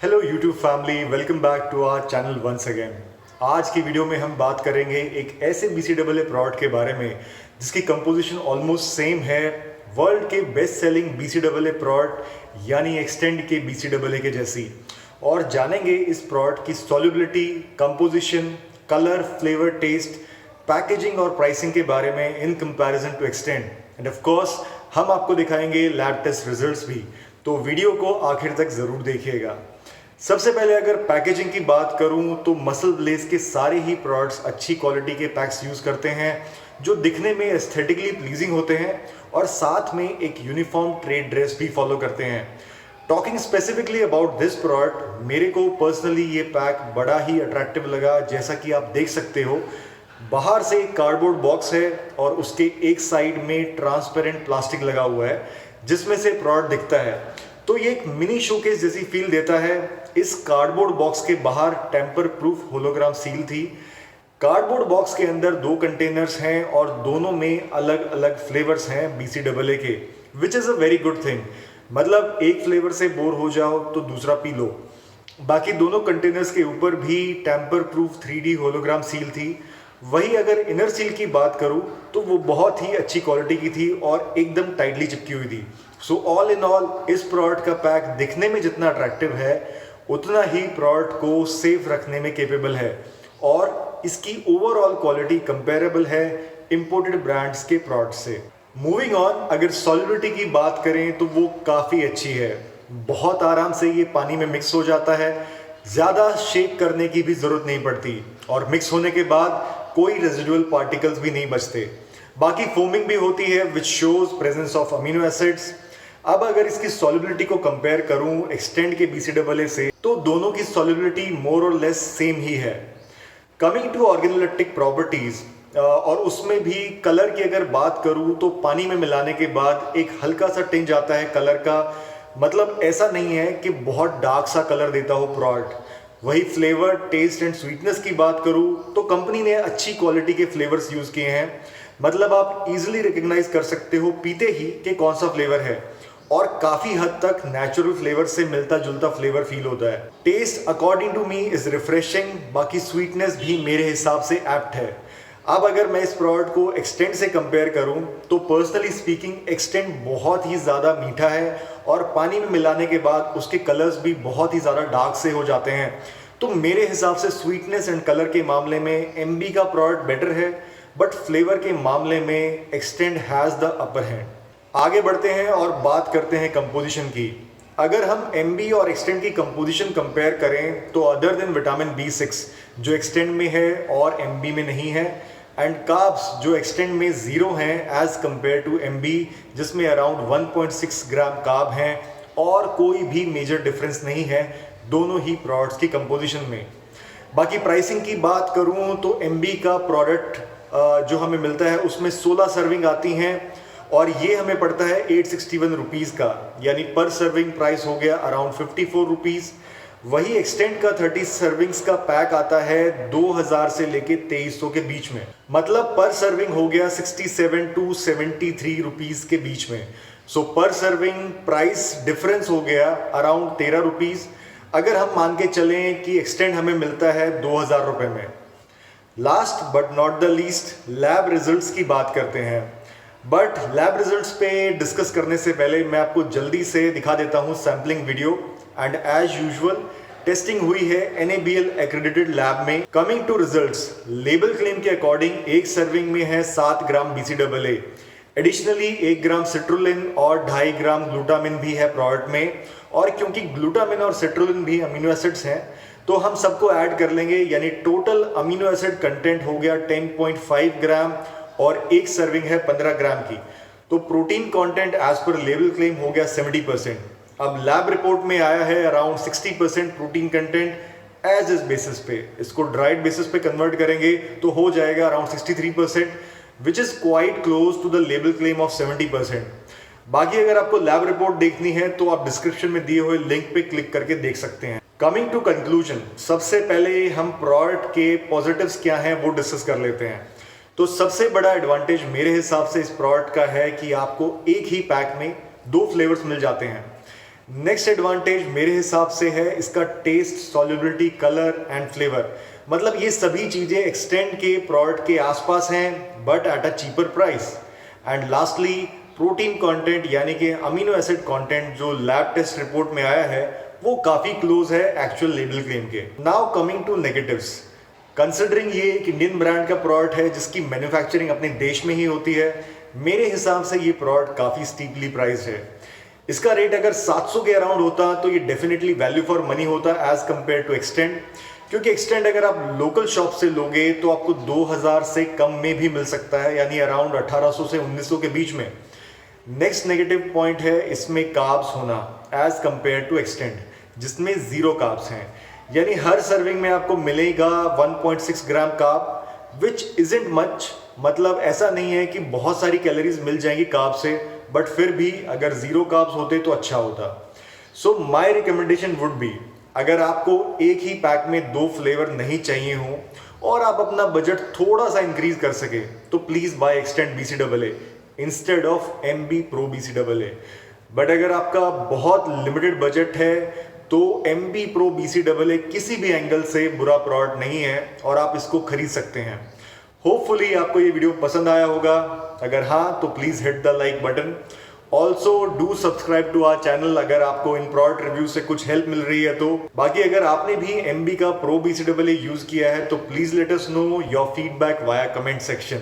Hello YouTube family, welcome back to our channel once again. आज की video में हम बात करेंगे एक ऐसे BCAA प्रोडक्ट के बारे में जिसकी कंपोजिशन ऑलमोस्ट सेम है वर्ल्ड के बेस्ट सेलिंग BCAA प्रोडक्ट यानी एक्सटेंड के BCAA के जैसी, और जानेंगे इस प्रोडक्ट की solubility, composition, colour, flavour, taste, packaging और प्राइसिंग के बारे में in comparison to Xtend. And of course हम आपको दिखाएंगे लैब टेस्ट रिजल्ट्स भी, तो वीडियो को आखिर तक ज़रूर देखिएगा। सबसे पहले अगर पैकेजिंग की बात करूं तो मसल ब्लेज के सारे ही प्रोडक्ट्स अच्छी क्वालिटी के पैक्स यूज़ करते हैं जो दिखने में एस्थेटिकली प्लीजिंग होते हैं और साथ में एक यूनिफॉर्म ट्रेड ड्रेस भी फॉलो करते हैं। Talking specifically about this product, मेरे को पर्सनली ये पैक बड़ा ही अट्रैक्टिव लगा। जैसा कि आप देख सकते हो, बाहर से एक कार्डबोर्ड बॉक्स है और उसके एक साइड में ट्रांसपेरेंट प्लास्टिक लगा हुआ है जिसमें से प्रोडक्ट दिखता है, तो ये एक मिनी शोकेस जैसी फील देता है। इस कार्डबोर्ड बॉक्स के बाहर टेम्पर प्रूफ होलोग्राम सील थी। कार्डबोर्ड बॉक्स के अंदर दो कंटेनर्स हैं और दोनों में अलग अलग फ्लेवर्स हैं BCAA के, which is a very good thing. मतलब एक फ्लेवर से बोर हो जाओ तो दूसरा पी लो। बाकी दोनों कंटेनर्स के ऊपर भी temper proof 3D hologram seal थी। वही अगर इनर सील की बात करूं तो वो बहुत ही अच्छी क्वालिटी की थी और एकदम टाइटली चिपकी हुई थी। सो ऑल इन ऑल इस प्रोडक्ट का पैक दिखने में जितना अट्रैक्टिव है उतना ही प्रोडक्ट को सेफ रखने में केपेबल है, और इसकी ओवरऑल क्वालिटी कंपेरेबल है इंपोर्टेड ब्रांड्स के प्रोडक्ट से। मूविंग ऑन, अगर सॉल्युबिलिटी की बात करें तो वो काफ़ी अच्छी है। बहुत आराम से ये पानी में मिक्स हो जाता है, ज़्यादा शेक करने की भी ज़रूरत नहीं पड़ती और मिक्स होने के बाद कोई रेजिडुअल पार्टिकल्स भी नहीं बचते। बाकी फोमिंग भी होती है which shows presence of amino acids. अब अगर इसकी सॉल्युबिलिटी को कंपेयर करूं एक्सटेंड के BCAA से तो दोनों की सॉल्युबिलिटी मोर और लेस सेम ही है। कमिंग टू ऑर्गेनोलेप्टिक प्रॉपर्टीज, और उसमें भी कलर की अगर बात करूं तो पानी में मिलाने के बाद एक हल्का सा टिंज आता है कलर का। मतलब ऐसा नहीं है कि बहुत डार्क सा कलर देता हो प्रोडक्ट। वही फ्लेवर, टेस्ट एंड स्वीटनेस की बात करूं तो कंपनी ने अच्छी क्वालिटी के फ्लेवर्स यूज किए हैं। मतलब आप इजीली रिकग्नाइज कर सकते हो पीते ही कि कौन सा फ्लेवर है, और काफी हद तक नेचुरल फ्लेवर से मिलता जुलता फ्लेवर फील होता है। Taste according to me is refreshing, बाकी स्वीटनेस भी मेरे हिसाब से एप्ट है। अब अगर मैं इस प्रोडक्ट को एक्सटेंड से कंपेयर करूं तो पर्सनली स्पीकिंग एक्सटेंड बहुत ही ज़्यादा मीठा है और पानी में मिलाने के बाद उसके कलर्स भी बहुत ही ज़्यादा डार्क से हो जाते हैं। तो मेरे हिसाब से स्वीटनेस एंड कलर के मामले में MB का प्रोडक्ट बेटर है, बट फ्लेवर के मामले में extend has the upper hand. आगे बढ़ते हैं और बात करते हैं कंपोजिशन की। अगर हम MB और एक्सटेंड की कंपोजिशन कंपेयर करें तो अदर देन विटामिन B6 जो एक्सटेंड में है और MB में नहीं है, एंड कार्ब्स जो एक्सटेंड में 0 हैं एज कंपेयर टू MB जिसमें अराउंड 1.6 ग्राम कार्ब हैं, और कोई भी मेजर डिफरेंस नहीं है दोनों ही प्रोडक्ट्स की कंपोजिशन में। बाकी प्राइसिंग की बात करूं तो MB का प्रोडक्ट जो हमें मिलता है उसमें 16 सर्विंग आती हैं और ये हमें पड़ता है 861 रुपीज़ का, यानी पर सर्विंग प्राइस हो गया अराउंड 54 रुपीज़। वही एक्सटेंड का 30 सर्विंग्स का पैक आता है 2000 से लेके 2300 के बीच में। मतलब पर सर्विंग हो गया 67 टू 73 रुपीज़ के बीच में। सो पर सर्विंग प्राइस डिफरेंस हो गया अराउंड 13 रुपीज़। अगर हम मान के चलें कि एक्सटेंड हमें मिलता है 2000 रुपये में। Last but not the least, lab results की बात करते हैं। बट लैब रिजल्ट्स पे डिस्कस करने से पहले मैं आपको जल्दी से दिखा देता हूँ sampling video. And as usual testing हुई है NABL एक्रेडिटेड लैब में। Coming to results, label claim के अकॉर्डिंग एक सर्विंग में है 7 gram BCAA। Additionally 1 gram citrulline और 2.5 ग्राम ग्लूटामिन भी है प्रोडक्ट में, और क्योंकि ग्लूटामिन और सिट्रुलिन भी अमीनो एसिड्स हैं तो हम सबको ऐड कर लेंगे, यानी टोटल अमीनो एसिड कंटेंट हो गया 10.5 ग्राम और एक सर्विंग है 15 ग्राम की। तो protein content as per label claim हो गया 70%। अब लैब रिपोर्ट में आया है around 60% protein content as is basis पे। इसको ड्राइड बेसिस पे कन्वर्ट करेंगे तो हो जाएगा around 63%, which is quite close to the label claim of 70%। बाकी अगर आपको लैब रिपोर्ट देखनी है तो आप डिस्क्रिप्शन में दिए हुए लिंक पे क्लिक करके देख सकते हैं। कमिंग टू कंक्लूजन, सबसे पहले हम प्रोडक्ट के पॉजिटिव्स क्या हैं वो डिस्कस कर लेते हैं। तो सबसे बड़ा एडवांटेज मेरे हिसाब से इस प्रोडक्ट का है कि आपको एक ही पैक में 2 फ्लेवर्स मिल जाते हैं। नेक्स्ट एडवांटेज मेरे हिसाब से है इसका taste, solubility, colour and flavour. मतलब ये सभी चीजें एक्सटेंड के प्रोडक्ट के आसपास हैं but at a cheaper price. And lastly protein content यानी कि अमीनो एसिड कंटेंट जो लैब टेस्ट रिपोर्ट में आया है वो काफी क्लोज है एक्चुअल लेबल क्लेम के। Now coming to negatives, considering ये एक इंडियन ब्रांड का प्रोडक्ट है जिसकी मैन्युफैक्चरिंग अपने देश में ही होती है, मेरे हिसाब से ये प्रोडक्ट काफी स्टीपली प्राइस्ड है। इसका रेट अगर 700 के अराउंड होता तो ये डेफिनेटली वैल्यू फॉर मनी होता एज कंपेयर टू एक्सटेंड, क्योंकि एक्सटेंड अगर आप लोकल शॉप से लोगे तो आपको 2000 से कम में भी मिल सकता है, यानी अराउंड 1800 से 1900 के बीच में। नेक्स्ट नेगेटिव पॉइंट है इसमें कार्ब्स होना एज कंपेयर टू एक्सटेंड जिसमें 0 कार्ब्स हैं, यानी हर सर्विंग में आपको मिलेगा 1.6 ग्राम कार्ब विच इजंट मच। मतलब ऐसा नहीं है कि बहुत सारी कैलोरीज मिल जाएंगी कार्ब से, बट फिर भी अगर 0 कार्ब्स होते तो अच्छा होता। So my recommendation would be, अगर आपको एक ही पैक में 2 फ्लेवर नहीं चाहिए हो और आप अपना बजट थोड़ा सा इंक्रीज कर सके तो please buy Xtend BCAA instead of MB Pro BCAA। But अगर आपका बहुत लिमिटेड बजट है तो MB Pro BCAA किसी भी एंगल से बुरा प्रोडक्ट नहीं है और आप इसको खरीद सकते हैं। होपफुली आपको ये वीडियो पसंद आया होगा, अगर हाँ तो please hit the like button. Also do subscribe to our channel अगर आपको इन प्रोडक्ट रिव्यू से कुछ हेल्प मिल रही है तो। बाकी अगर आपने भी MB का Pro BCAA यूज किया है तो please let us know your feedback via comment section.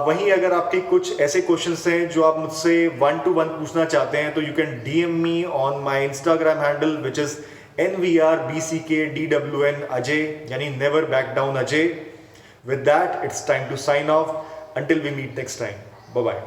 वहीं अगर आपके कुछ ऐसे क्वेश्चंस हैं जो आप मुझसे 1-to-1 पूछना चाहते हैं तो you can DM me on my Instagram handle which is NVRBCKDWN Ajay, यानी never back down Ajay. With that, it's time to sign off. Until we meet next time. Bye-bye.